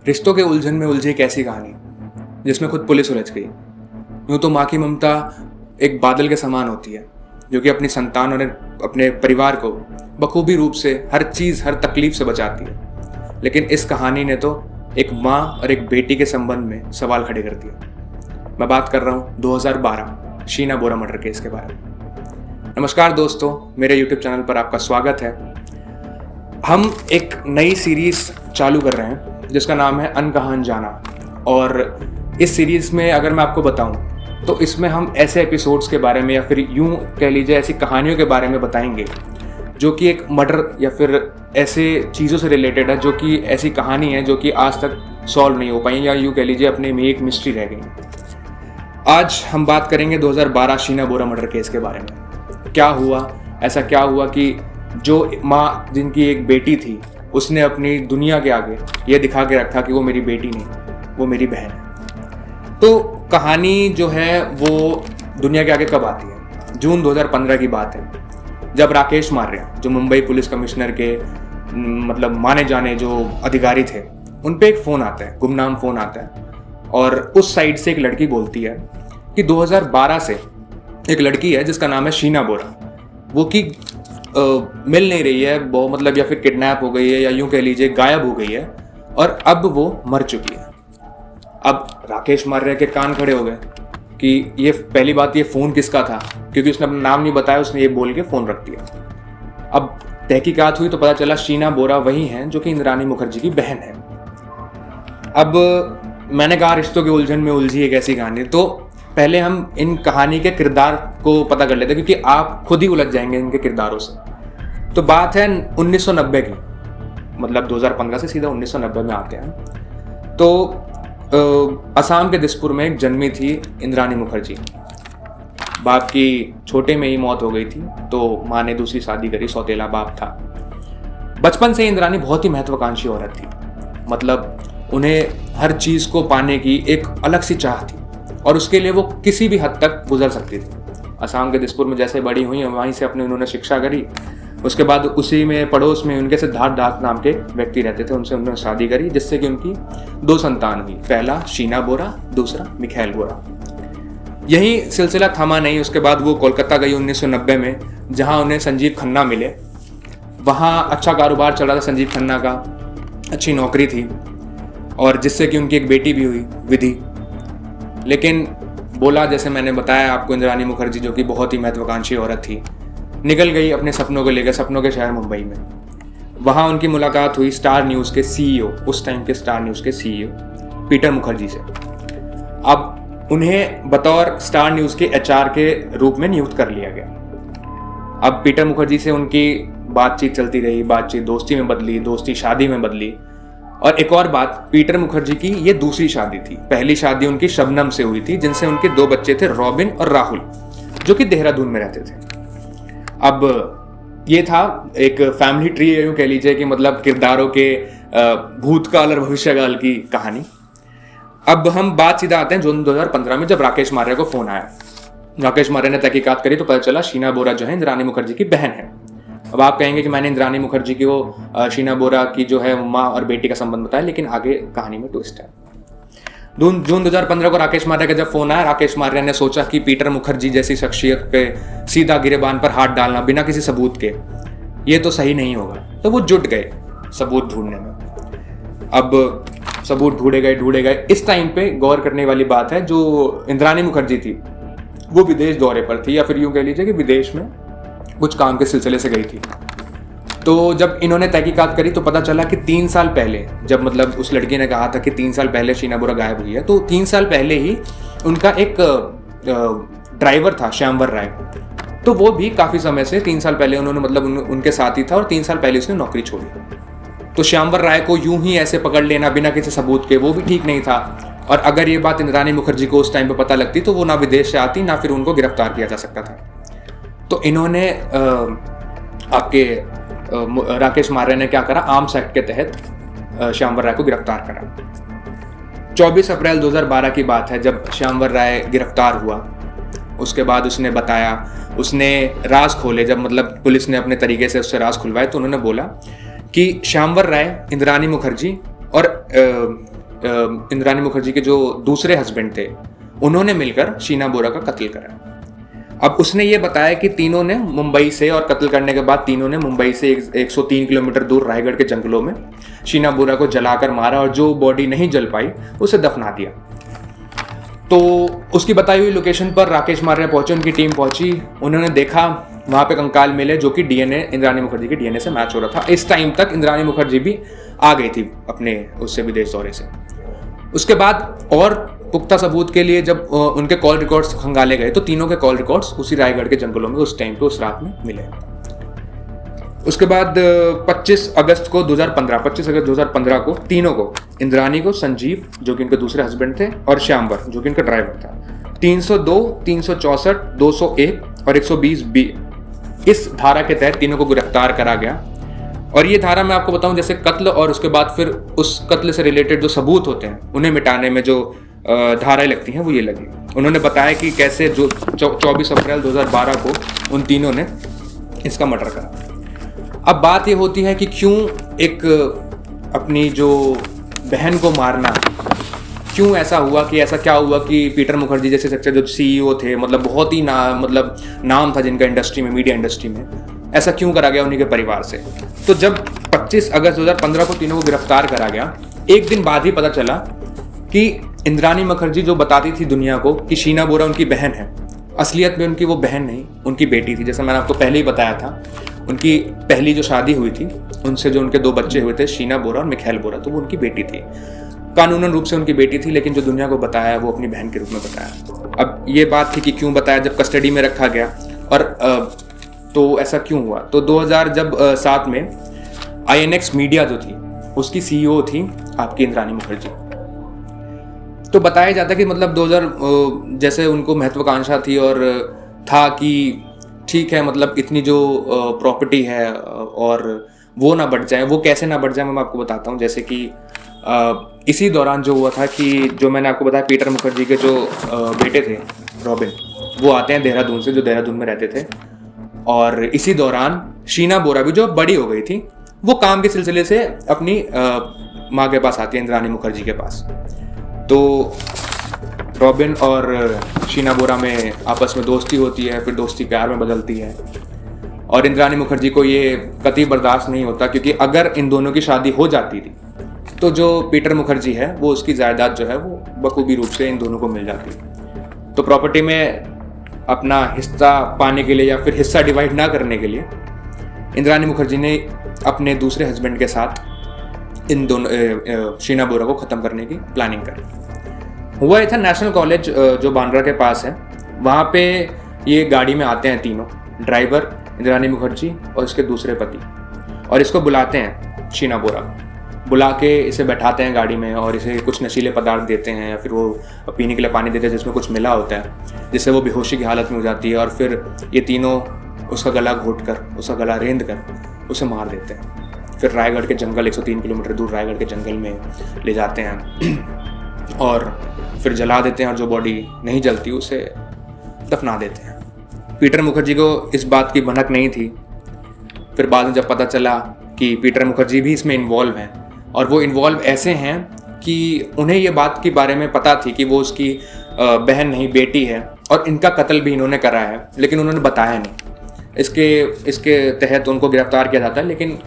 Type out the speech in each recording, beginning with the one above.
रिश्तों के उलझन में उलझी एक ऐसी कहानी जिसमें खुद पुलिस उलझ गई। यूँ तो माँ की ममता एक बादल के समान होती है जो कि अपनी संतान और अपने परिवार को बखूबी रूप से हर चीज़ हर तकलीफ से बचाती है, लेकिन इस कहानी ने तो एक माँ और एक बेटी के संबंध में सवाल खड़े कर दिया। मैं बात कर रहा हूँ 2012 शीना बोरा मर्डर केस के बारे में। नमस्कार दोस्तों, मेरे यूट्यूब चैनल पर आपका स्वागत है। हम एक नई सीरीज चालू कर रहे हैं जिसका नाम है अनकहा अनजाना, और इस सीरीज में अगर मैं आपको बताऊं तो इसमें हम ऐसे एपिसोड्स के बारे में या फिर यूं कह लीजिए ऐसी कहानियों के बारे में बताएंगे जो कि एक मर्डर या फिर ऐसे चीज़ों से रिलेटेड है, जो कि ऐसी कहानी है जो कि आज तक सॉल्व नहीं हो पाई या यूं कह लीजिए अपने में एक मिस्ट्री रह गई। आज हम बात करेंगे 2012 शीना बोरा मर्डर केस के बारे में। क्या हुआ, ऐसा क्या हुआ कि जो माँ जिनकी एक बेटी थी उसने अपनी दुनिया के आगे ये दिखा के रखा कि वो मेरी बेटी नहीं, वो मेरी बहन है। तो कहानी जो है वो दुनिया के आगे कब आती है? जून 2015 की बात है, जब राकेश मार्या जो मुंबई पुलिस कमिश्नर के मतलब माने जाने जो अधिकारी थे, उन पे एक फ़ोन आता है, गुमनाम फ़ोन आता है, और उस साइड से एक लड़की बोलती है कि 2012 से एक लड़की है जिसका नाम है शीना बोरा, वो कि मिल नहीं रही है, वो मतलब या फिर किडनैप हो गई है या यूं कह लीजिए गायब हो गई है, और अब वो मर चुकी है। अब राकेश मार्या के कान खड़े हो गए कि ये पहली बात, ये फ़ोन किसका था, क्योंकि उसने अपना नाम नहीं बताया, उसने ये बोल के फ़ोन रख दिया। अब तहकीकात हुई तो पता चला शीना बोरा वही हैं जो कि इंद्रानी मुखर्जी की बहन है। अब मैंने कहा रिश्तों के उलझन में उलझी एक ऐसी कहानी, तो पहले हम इन कहानी के किरदार को पता कर लेते हैं क्योंकि आप खुद ही उलझ जाएंगे इनके किरदारों से। तो बात है 1990 की, मतलब 2015 से सीधा 1990 में आते हैं। तो असम के दिसपुर में एक जन्मी थी इंद्रानी मुखर्जी। बाप की छोटे में ही मौत हो गई थी, तो माँ ने दूसरी शादी करी, सौतेला बाप था। बचपन से इंद्रानी बहुत ही महत्वाकांक्षी औरत थी, मतलब उन्हें हर चीज़ को पाने की एक अलग सी चाह थी और उसके लिए वो किसी भी हद तक गुजर सकती थी। असम के दिसपुर में जैसे बड़ी हुई, वहीं से अपने उन्होंने शिक्षा करी। उसके बाद उसी में पड़ोस में उनके सिद्धार्थ दास नाम के व्यक्ति रहते थे, उनसे उन्होंने शादी करी, जिससे कि उनकी 2 संतान हुई, पहला शीना बोरा, दूसरा मिखाइल बोरा। यही सिलसिला थमा नहीं, उसके बाद वो कोलकाता गई 1990 में, जहां उन्हें संजीव खन्ना मिले। वहां अच्छा कारोबार चल रहा था संजीव खन्ना का, अच्छी नौकरी थी, और जिससे कि उनकी एक बेटी भी हुई, विधि। लेकिन बोला, जैसे मैंने बताया आपको, इंद्रानी मुखर्जी जो कि बहुत ही महत्वाकांक्षी औरत थी, निकल गई अपने सपनों को लेकर सपनों के शहर मुंबई में। वहाँ उनकी मुलाकात हुई स्टार न्यूज़ के सीईओ, उस टाइम के स्टार न्यूज़ के सीईओ पीटर मुखर्जी से। अब उन्हें बतौर स्टार न्यूज़ के एचआर के रूप में नियुक्त कर लिया गया। अब पीटर मुखर्जी से उनकी बातचीत चलती रही, बातचीत दोस्ती में बदली, दोस्ती शादी में बदली। और एक और बात, पीटर मुखर्जी की ये दूसरी शादी थी। पहली शादी उनकी शबनम से हुई थी, जिनसे उनके 2 बच्चे थे, रॉबिन और राहुल, जो कि देहरादून में रहते थे। अब ये था एक फैमिली ट्री, यूं कह लीजिए कि मतलब किरदारों के भूतकाल और भविष्यकाल की कहानी। अब हम बात सीधा आते हैं जून 2015 में, जब राकेश मार्या को फोन आया। राकेश मार्या ने तहकीकात करी तो पता चला शीना बोरा जो है इंद्रानी मुखर्जी की बहन है। अब आप कहेंगे कि मैंने इंद्रानी मुखर्जी की वो शीना बोरा की जो है माँ और बेटी का संबंध बताया, लेकिन आगे कहानी में ट्विस्ट है। जून 2015 को राकेश मार्या का जब फोन आया, राकेश मार्या ने सोचा कि पीटर मुखर्जी जैसी शख्सियत पे सीधा गिरेबान पर हाथ डालना बिना किसी सबूत के, ये तो सही नहीं होगा। तो वो जुट गए सबूत ढूंढने में। अब सबूत ढूंढे गए। इस टाइम पे गौर करने वाली बात है, जो इंद्रानी मुखर्जी थी वो विदेश दौरे पर थी, या फिर यूं कह लीजिए कि विदेश में कुछ काम के सिलसिले से गई थी। तो जब इन्होंने तहकीकात करी तो पता चला कि 3 साल पहले, जब मतलब उस लड़की ने कहा था कि 3 साल पहले शीना बोरा गायब हुई है, तो 3 साल पहले ही उनका एक ड्राइवर था, श्यामवर राय, तो वो भी काफ़ी समय से 3 साल पहले उन्होंने मतलब उनके साथ ही था, और 3 साल पहले उसने नौकरी छोड़ी। तो श्यामवर राय को यूं ही ऐसे पकड़ लेना बिना किसी सबूत के, वो भी ठीक नहीं था। और अगर ये बात इंद्रानी मुखर्जी को उस टाइम पे पता लगती तो वो ना विदेश से आती, ना फिर उनको गिरफ्तार किया जा सकता था। तो इन्होंने आपके राकेश मार्या ने क्या करा, आर्म्स एक्ट के तहत श्यामवर राय को गिरफ्तार करा। 24 अप्रैल 2012 की बात है जब श्यामवर राय गिरफ्तार हुआ। उसके बाद उसने बताया, उसने राज खोले, जब मतलब पुलिस ने अपने तरीके से उससे राज खुलवाए, तो उन्होंने बोला कि श्यामवर राय, इंद्रानी मुखर्जी और इंद्राणी मुखर्जी के जो दूसरे हस्बैंड थे उन्होंने मिलकर शीना बोरा का कत्ल करा। अब उसने ये बताया कि तीनों ने मुंबई से, और कत्ल करने के बाद तीनों ने मुंबई से 103 किलोमीटर दूर रायगढ़ के जंगलों में शीना बोरा को जलाकर मारा और जो बॉडी नहीं जल पाई उसे दफना दिया। तो उसकी बताई हुई लोकेशन पर राकेश मारिया पहुंचे, उनकी टीम पहुंची, उन्होंने देखा वहाँ पे कंकाल मिले जो कि डीएनए इंद्राणी मुखर्जी के डीएनए से मैच हो रहा था। इस टाइम तक इंद्राणी मुखर्जी भी आ गई थी अपने उससे विदेश दौरे से। उसके बाद और पुख्ता सबूत के लिए जब उनके कॉल रिकॉर्ड्स खंगाले गए तो तीनों के कॉल रिकॉर्ड्स उसी रायगढ़ के जंगलों में उस टाइम पे उस रात में मिले। उसके बाद 25 अगस्त 2015 को तीनों को, इंद्राणी को, संजीव जो कि इनके दूसरे हस्बैंड थे, और श्यामवर जो कि इनका ड्राइवर था, 302, 364, 201 और 120B इस धारा के तहत तीनों को गिरफ्तार करा गया। और ये धारा मैं आपको बताऊं, जैसे कत्ल और उसके बाद फिर उस कत्ल से रिलेटेड जो सबूत होते हैं उन्हें मिटाने में जो धाराएं लगती हैं वो ये लगी। उन्होंने बताया कि कैसे जो 24 अप्रैल 2012 को उन तीनों ने इसका मर्डर करा। अब बात ये होती है कि क्यों एक अपनी जो बहन को मारना, क्यों ऐसा हुआ, कि ऐसा क्या हुआ कि पीटर मुखर्जी जैसे सेक्टर जो सीईओ थे, मतलब बहुत ही नाम था जिनका इंडस्ट्री में, मीडिया इंडस्ट्री में, ऐसा क्यों करा गया उन्हीं के परिवार से। तो जब 25 अगस्त 2015 को तीनों को गिरफ्तार करा गया, एक दिन बाद ही पता चला कि इंद्राणी मुखर्जी जो बताती थी दुनिया को कि शीना बोरा उनकी बहन है, असलियत में उनकी वो बहन नहीं, उनकी बेटी थी। जैसा मैंने आपको पहले ही बताया था, उनकी पहली जो शादी हुई थी उनसे जो उनके 2 बच्चे हुए थे, शीना बोरा और मिखैल बोरा, तो वो उनकी बेटी थी, कानूनन रूप से उनकी बेटी थी, लेकिन जो दुनिया को बताया वो अपनी बहन के रूप में बताया। अब ये बात थी कि क्यों बताया, जब कस्टडी में रखा गया और तो ऐसा क्यों हुआ। तो 2007 में INX मीडिया जो थी उसकी CEO थी आपकी इंद्राणी मुखर्जी। तो बताया जाता है कि मतलब 2000 जैसे उनको महत्वाकांक्षा थी और था कि ठीक है, मतलब इतनी जो प्रॉपर्टी है और वो ना बढ़ जाए, वो कैसे ना बढ़ जाए मैं आपको बताता हूँ। जैसे कि इसी दौरान जो हुआ था कि जो मैंने आपको बताया, पीटर मुखर्जी के जो बेटे थे रॉबिन, वो आते हैं देहरादून से, जो देहरादून में रहते थे, और इसी दौरान शीना बोरा भी जो बड़ी हो गई थी वो काम के सिलसिले से अपनी माँ के पास आती है, इंद्राणी मुखर्जी के पास। तो रॉबिन और शीना बोरा में आपस में दोस्ती होती है, फिर दोस्ती प्यार में बदलती है, और इंद्राणी मुखर्जी को ये कतई बर्दाश्त नहीं होता, क्योंकि अगर इन दोनों की शादी हो जाती थी तो जो पीटर मुखर्जी है वो उसकी जायदाद जो है वो बखूबी रूप से इन दोनों को मिल जाती है। तो प्रॉपर्टी में अपना हिस्सा पाने के लिए या फिर हिस्सा डिवाइड ना करने के लिए इंद्राणी मुखर्जी ने अपने दूसरे हस्बैंड के साथ इन दोनों शीना बोरा को ख़त्म करने की प्लानिंग करी। हुआ ये था नेशनल कॉलेज जो बांद्रा के पास है, वहाँ पे ये गाड़ी में आते हैं तीनों, ड्राइवर, इंद्राणी मुखर्जी और इसके दूसरे पति, और इसको बुलाते हैं शीना बोरा, बुला के इसे बैठाते हैं गाड़ी में और इसे कुछ नशीले पदार्थ देते हैं या फिर वो पीने के लिए पानी देते हैं जिसमें कुछ मिला होता है, जिससे वो बेहोशी की हालत में हो जाती है, और फिर ये तीनों उसका गला घोट कर, उसका गला रेंद कर उसे मार देते हैं। फिर रायगढ़ के जंगल, 103 किलोमीटर दूर रायगढ़ के जंगल में ले जाते हैं और फिर जला देते हैं, और जो बॉडी नहीं जलती उसे दफना देते हैं। पीटर मुखर्जी को इस बात की भनक नहीं थी। फिर बाद में जब पता चला कि पीटर मुखर्जी भी इसमें इन्वॉल्व हैं, और वो इन्वॉल्व ऐसे हैं कि उन्हें ये बात के बारे में पता थी कि वो उसकी बहन नहीं बेटी है, और इनका कत्ल भी इन्होंने करा है, लेकिन उन्होंने बताया नहीं। इसके तहत उनको गिरफ्तार किया जाता है, लेकिन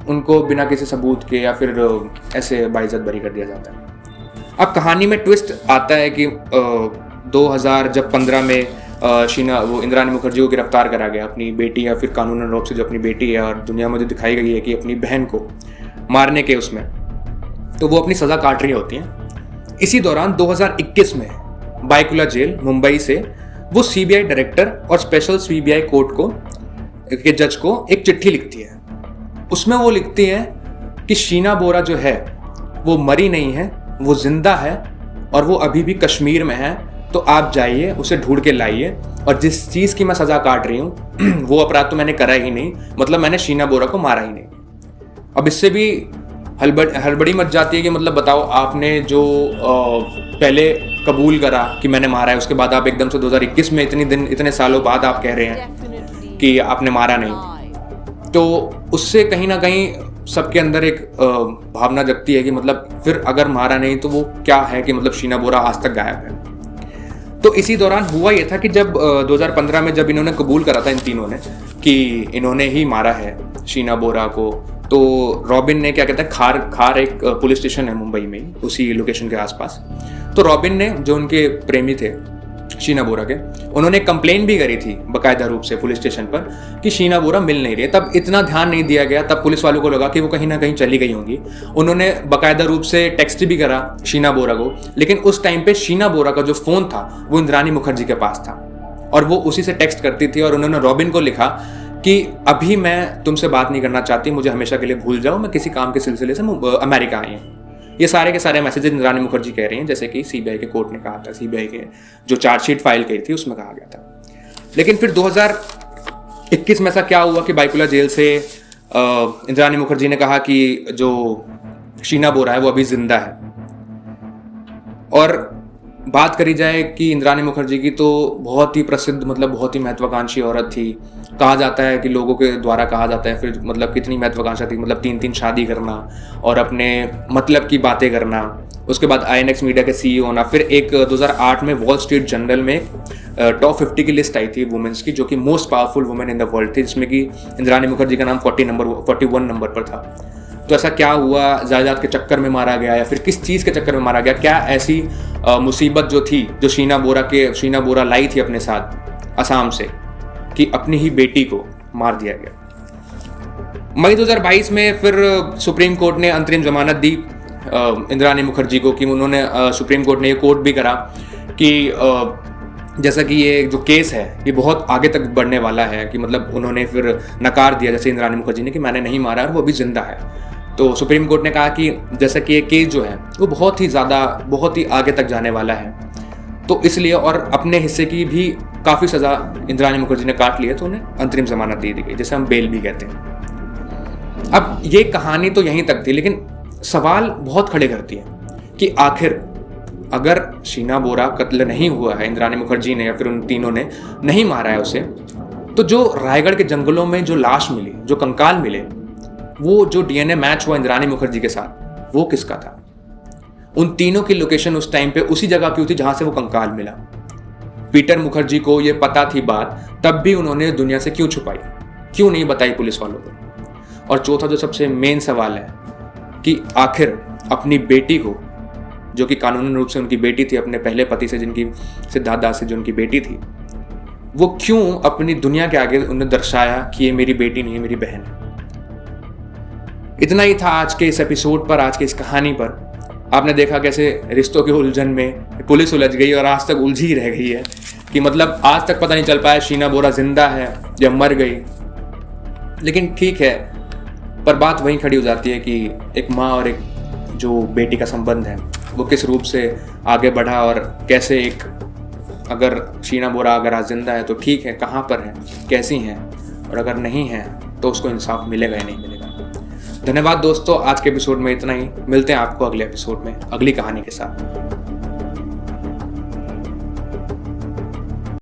उनको बिना किसी सबूत के या फिर ऐसे बाइज्जत बरी कर दिया जाता है। अब कहानी में ट्विस्ट आता है कि 2015 में वो इंद्राणी मुखर्जी को गिरफ्तार करा गया, अपनी बेटी या फिर कानूनन रूप से जो अपनी बेटी है और दुनिया में जो दिखाई गई है कि अपनी बहन को मारने के उसमें, तो वो अपनी सज़ा काट रही होती हैं। इसी दौरान 2021 में बायकुला जेल मुंबई से वो सीबीआई डायरेक्टर और स्पेशल सीबीआई कोर्ट के जज को एक चिट्ठी लिखती है। उसमें वो लिखती है कि शीना बोरा जो है वो मरी नहीं है, वो जिंदा है और वो अभी भी कश्मीर में है, तो आप जाइए उसे ढूंढ के लाइए, और जिस चीज़ की मैं सज़ा काट रही हूँ वो अपराध तो मैंने करा ही नहीं, मतलब मैंने शीना बोरा को मारा ही नहीं। अब इससे भी हड़बड़ी मच जाती है कि मतलब बताओ, आपने जो पहले कबूल करा कि मैंने मारा है, उसके बाद आप एकदम से 2021 में इतने सालों बाद आप कह रहे हैं कि आपने मारा नहीं, तो उससे कहीं ना कहीं सबके अंदर एक भावना जगती है कि मतलब फिर अगर मारा नहीं तो वो क्या है कि मतलब शीना बोरा आज तक गायब है। तो इसी दौरान हुआ ये था कि जब 2015 में जब इन्होंने कबूल करा था इन तीनों ने कि इन्होंने ही मारा है शीना बोरा को, तो रॉबिन ने क्या कहता है खार एक पुलिस स्टेशन है मुंबई में उसी लोकेशन के आसपास, तो रॉबिन ने जो उनके प्रेमी थे शीना बोरा के, उन्होंने कंप्लेन भी करी थी बाकायदा रूप से पुलिस स्टेशन पर कि शीना बोरा मिल नहीं रही है। तब इतना ध्यान नहीं दिया गया, तब पुलिस वालों को लगा कि वो कहीं ना कहीं चली गई होंगी। उन्होंने बाकायदा रूप से टेक्स्ट भी करा शीना बोरा को, लेकिन उस टाइम पे शीना बोरा का जो फोन था वो इंद्राणी मुखर्जी के पास था और वो उसी से टेक्स्ट करती थी। और उन्होंने रॉबिन को लिखा कि अभी मैं तुमसे बात नहीं करना चाहती, मुझे हमेशा के लिए भूल जाओ, मैं किसी काम के सिलसिले से अमेरिका आई हूँ। ये सारे के सारे मैसेजेस इंद्राणी मुखर्जी कह रही हैं, जैसे कि सीबीआई के कोर्ट ने कहा था, सीबीआई के जो चार्जशीट फाइल की थी उसमें कहा गया था। लेकिन फिर 2021 में ऐसा क्या हुआ कि बाइकुला जेल से इंद्राणी मुखर्जी ने कहा कि जो शीना बोरा है वो अभी जिंदा है। और बात करी जाए कि इंद्राणी मुखर्जी की तो बहुत ही प्रसिद्ध, मतलब बहुत ही महत्वाकांक्षी औरत थी। कहा जाता है कि लोगों के द्वारा कहा जाता है फिर मतलब कितनी महत्वाकांक्षा थी, मतलब 3 शादी करना और अपने मतलब की बातें करना, उसके बाद INX मीडिया के CEO होना। फिर एक 2008 में वॉल स्ट्रीट जर्नल में टॉप 50 की लिस्ट आई थी वुमेन्स की, जो कि most powerful women in the world थी, जिसमें कि इंद्राणी मुखर्जी का नाम 41 नंबर पर था। तो ऐसा क्या हुआ, जायदाद के चक्कर में मारा गया या फिर किस चीज़ के चक्कर में मारा गया? क्या ऐसी मुसीबत जो थी जो शीना बोरा लाई थी अपने साथ असम से, कि अपनी ही बेटी को मार दिया गया। मई 2022 में फिर सुप्रीम कोर्ट ने अंतरिम जमानत दी इंद्राणी मुखर्जी को, कि उन्होंने सुप्रीम कोर्ट ने ये कोर्ट भी करा कि जैसा कि ये जो केस है ये बहुत आगे तक बढ़ने वाला है, कि मतलब उन्होंने फिर नकार दिया जैसे इंद्राणी मुखर्जी ने कि मैंने नहीं मारा और वो अभी जिंदा है। तो सुप्रीम कोर्ट ने कहा कि जैसा कि ये केस जो है वो बहुत ही आगे तक जाने वाला है, तो इसलिए और अपने हिस्से की भी काफ़ी सज़ा इंद्राणी मुखर्जी ने काट ली है, तो उन्हें अंतरिम जमानत दे दी गई, जैसे हम बेल भी कहते हैं। अब ये कहानी तो यहीं तक थी, लेकिन सवाल बहुत खड़े करती है कि आखिर अगर शीना बोरा कत्ल नहीं हुआ है, इंद्राणी मुखर्जी ने या फिर उन तीनों ने नहीं मारा है उसे, तो जो रायगढ़ के जंगलों में जो लाश मिली, जो कंकाल मिले, वो जो DNA मैच हुआ इंद्राणी मुखर्जी के साथ, वो किसका था? उन तीनों की लोकेशन उस टाइम पे उसी जगह की थी जहां से वो कंकाल मिला। पीटर मुखर्जी को ये पता थी बात, तब भी उन्होंने दुनिया से क्यों छुपाई, क्यों नहीं बताई पुलिस वालों को? और चौथा जो सबसे मेन सवाल है कि आखिर अपनी बेटी को, जो कि कानूनी रूप से उनकी बेटी थी, अपने पहले पति से, जिनकी सिद्धार्थ दास से जो उनकी बेटी थी, वो क्यों अपनी दुनिया के आगे उन्हें दर्शाया कि ये मेरी बेटी नहीं है, मेरी बहन है? इतना ही था आज के इस एपिसोड पर, आज की इस कहानी पर। आपने देखा कैसे रिश्तों के उलझन में पुलिस उलझ गई और आज तक उलझी ही रह गई है, कि मतलब आज तक पता नहीं चल पाया शीना बोरा जिंदा है या मर गई। लेकिन ठीक है, पर बात वहीं खड़ी हो जाती है कि एक माँ और एक जो बेटी का संबंध है वो किस रूप से आगे बढ़ा, और कैसे एक अगर शीना बोरा अगर आज जिंदा है तो ठीक है, कहाँ पर है, कैसी हैं, और अगर नहीं है तो उसको इंसाफ मिलेगा या नहीं मिलेगा। धन्यवाद दोस्तों, आज के एपिसोड में इतना ही। मिलते हैं आपको अगले एपिसोड में अगली कहानी के साथ।